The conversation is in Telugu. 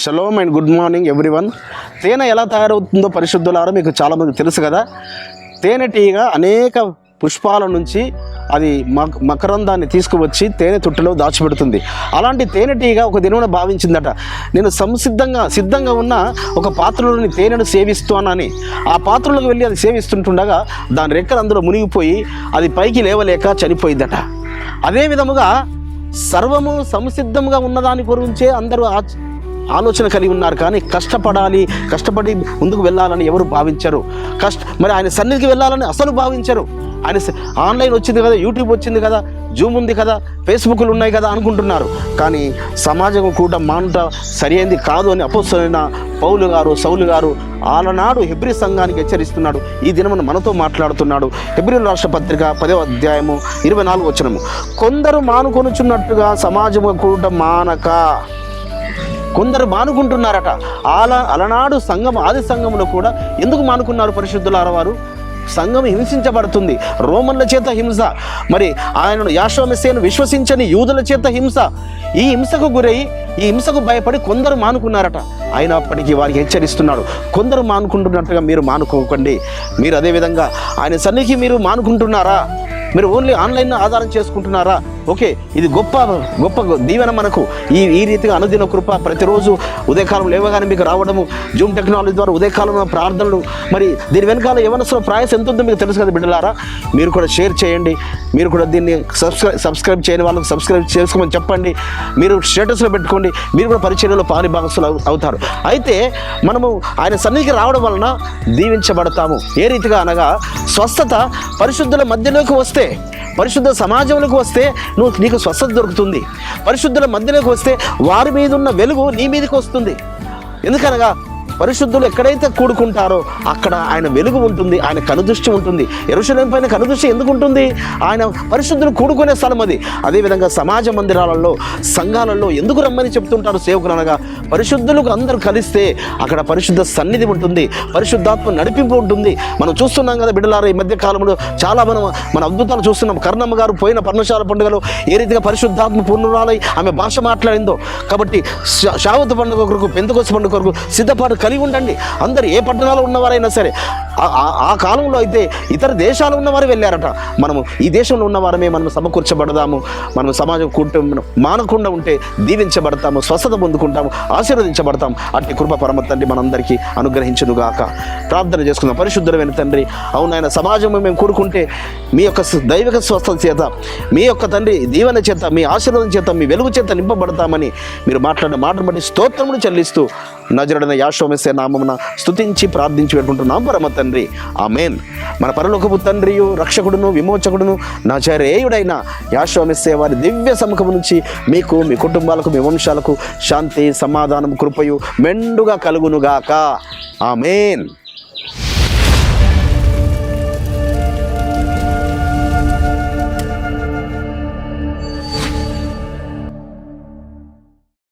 Shalom and good morning everyone. తేనె ఎలా తయారవుతుందో పరిశుద్ధులారా మీకు చాలామంది తెలుసు కదా. తేనెటీగ అనేక పుష్పాల నుంచి అది మకరందాన్ని తీసుకువచ్చి తేనె తుట్టలో దాచిపెడుతుంది. అలాంటి తేనెటీగ ఒక దినమున భావించిందట, నేను సిద్ధంగా ఉన్న ఒక పాత్రలోని తేనెను సేవిస్తానని. ఆ పాత్రలోకి వెళ్ళి అది సేవిస్తుంటుండగా దాని రెక్కలు అందులో మునిగిపోయి అది పైకి లేవలేక చనిపోయిందట. అదే విధముగా సర్వము సంసిద్ధంగా ఉన్నదాని గురించే అందరూ ఆలోచన కలిగి ఉన్నారు, కానీ కష్టపడి ముందుకు వెళ్ళాలని ఎవరు భావించరు. మరి ఆయన సన్నిధికి వెళ్ళాలని అసలు భావించరు. ఆయన ఆన్లైన్ వచ్చింది కదా, యూట్యూబ్ వచ్చింది కదా, జూమ్ ఉంది కదా, ఫేస్బుక్లు ఉన్నాయి కదా అనుకుంటున్నారు. కానీ సమాజం కూడా మానుట సరైనది కాదు అని అపోస్తలుడైన సౌలు గారు ఆలనాడు హెబ్రీ సంఘానికి హెచ్చరిస్తున్నాడు. ఈ దినమున మనతో మాట్లాడుతున్నాడు. హెబ్రీయుల రాష్ట్ర పత్రిక 10వ అధ్యాయము 24వ వచనము. కొందరు మానుకొనుచున్నట్టుగా సమాజము కూడా మానక. కొందరు మానుకుంటున్నారట. అలనాడు సంఘం, ఆది సంఘంలో కూడా ఎందుకు మానుకున్నారు పరిశుద్ధులారా? వారు సంఘం హింసించబడుతుంది, రోమన్ల చేత హింస, మరి ఆయనను యాషోవ మెస్సీయను విశ్వసించని యూదుల చేత హింస. ఈ హింసకు గురై, ఈ హింసకు భయపడి కొందరు మానుకున్నారట. అయినప్పటికీ వారికి హెచ్చరిస్తున్నాడు, కొందరు మానుకుంటున్నట్టుగా మీరు మానుకోకండి. మీరు అదేవిధంగా ఆయన సన్నిధికి మీరు మానుకుంటున్నారా? మీరు ఓన్లీ ఆన్లైన్ ఆధారం చేసుకుంటున్నారా? ఓకే, ఇది గొప్ప దీవెన మనకు. ఈ రీతిగా అనుదిన కృప ప్రతిరోజు ఉదయకాలం లేవగానే మీకు రావడము, జూమ్ టెక్నాలజీ ద్వారా ఉదయకాలంలో ప్రార్థనలు. మరి దీని వెనకాల యవనస్తుల ప్రయాసం ఎంత ఉందో మీకు తెలుసు కదా బిడ్డలారా. మీరు కూడా షేర్ చేయండి, మీరు కూడా దీన్ని సబ్స్క్రైబ్ చేయని వాళ్ళకి సబ్స్క్రైబ్ చేసుకోమని చెప్పండి, మీరు స్టేటస్లో పెట్టుకోండి, మీరు కూడా పరిచర్యలో పాలిభాగస్తులు అవుతారు. అయితే మనము ఆయన సన్నిధికి రావడం వలన దీవించబడతాము. ఏ రీతిగా అనగా, స్వస్థత పరిశుద్ధుల మధ్యలోకి వస్తే, పరిశుద్ధ సమాజంలోకి వస్తే నీకు స్వస్థత దొరుకుతుంది. పరిశుద్ధుల మధ్యలోకి వస్తే వారి మీద ఉన్న వెలుగు నీ మీదకి వస్తుంది. ఎందుకనగా పరిశుద్ధులు ఎక్కడైతే కూడుకుంటారో అక్కడ ఆయన వెలుగు ఉంటుంది, ఆయన కనుదృష్టి ఉంటుంది. యెరూషలేము పైన కనుదృష్టి ఎందుకు ఉంటుంది? ఆయన పరిశుద్ధులు కూడుకునే స్థలం అది. అదేవిధంగా సమాజ మందిరాలలో, సంఘాలలో ఎందుకు రమ్మని చెప్తుంటారు సేవకులు? అనగా పరిశుద్ధులకు అందరూ కలిస్తే అక్కడ పరిశుద్ధ సన్నిధి ఉంటుంది, పరిశుద్ధాత్మ నడిపింపు ఉంటుంది. మనం చూస్తున్నాం కదా బిడ్డలారా, ఈ మధ్య కాలంలో చాలా మన అద్భుతాలు చూస్తున్నాం. కర్ణమ్మ గారు పోయిన పర్ణశాల పండుగలో ఏ రీతిగా పరిశుద్ధాత్మ పూర్ణురాలై ఆమె భాష మాట్లాడిందో. కాబట్టి శావత పండుగ కొరకు, పెంతెకొస్తు పండుగ కొరకు సిద్ధపాటు కలిగి ఉండండి. అందరు ఏ పట్టణాలు ఉన్నవారైనా సరే. ఆ కాలంలో అయితే ఇతర దేశాలు ఉన్నవారు వెళ్ళారట. మనము ఈ దేశంలో ఉన్నవారమే మనం సమకూర్చబడదాము. మనం సమాజం మానకుండా ఉంటే దీవించబడతాము, స్వస్థత పొందుకుంటాము, ఆశీర్వదించబడతాము. అట్టి కృప పరమ తండ్రి మనందరికీ అనుగ్రహించునుగాక. ప్రార్థన చేసుకుందాం. పరిశుద్ధమైన తండ్రి, అవునాయన సమాజంలో మేము కూడుకుంటే మీ యొక్క దైవిక స్వస్థత చేత, మీ యొక్క తండ్రి దీవెన చేత, మీ ఆశీర్వాదం చేత, మీ వెలుగు చేత నింపబడతామని మీరు మాట్లాడిన మాటను బట్టి స్తోత్రములు చెల్లిస్తూ నజరుడైన యాషోవ మెస్సీయ నామమున స్తుతించి ప్రార్థించి పెట్టుకుంటున్నాం పరమ తండ్రి, ఆమేన్. మన పరలోకపు తండ్రియు, రక్షకుడును, విమోచకుడును, నజరేయుడైన యాషోవ మెస్సీయ వారి దివ్య సముఖము నుంచి మీకు, మీ కుటుంబాలకు, మీ వంశాలకు శాంతి, సమాధానం, కృపయు మెండుగా కలుగునుగాక. ఆమేన్.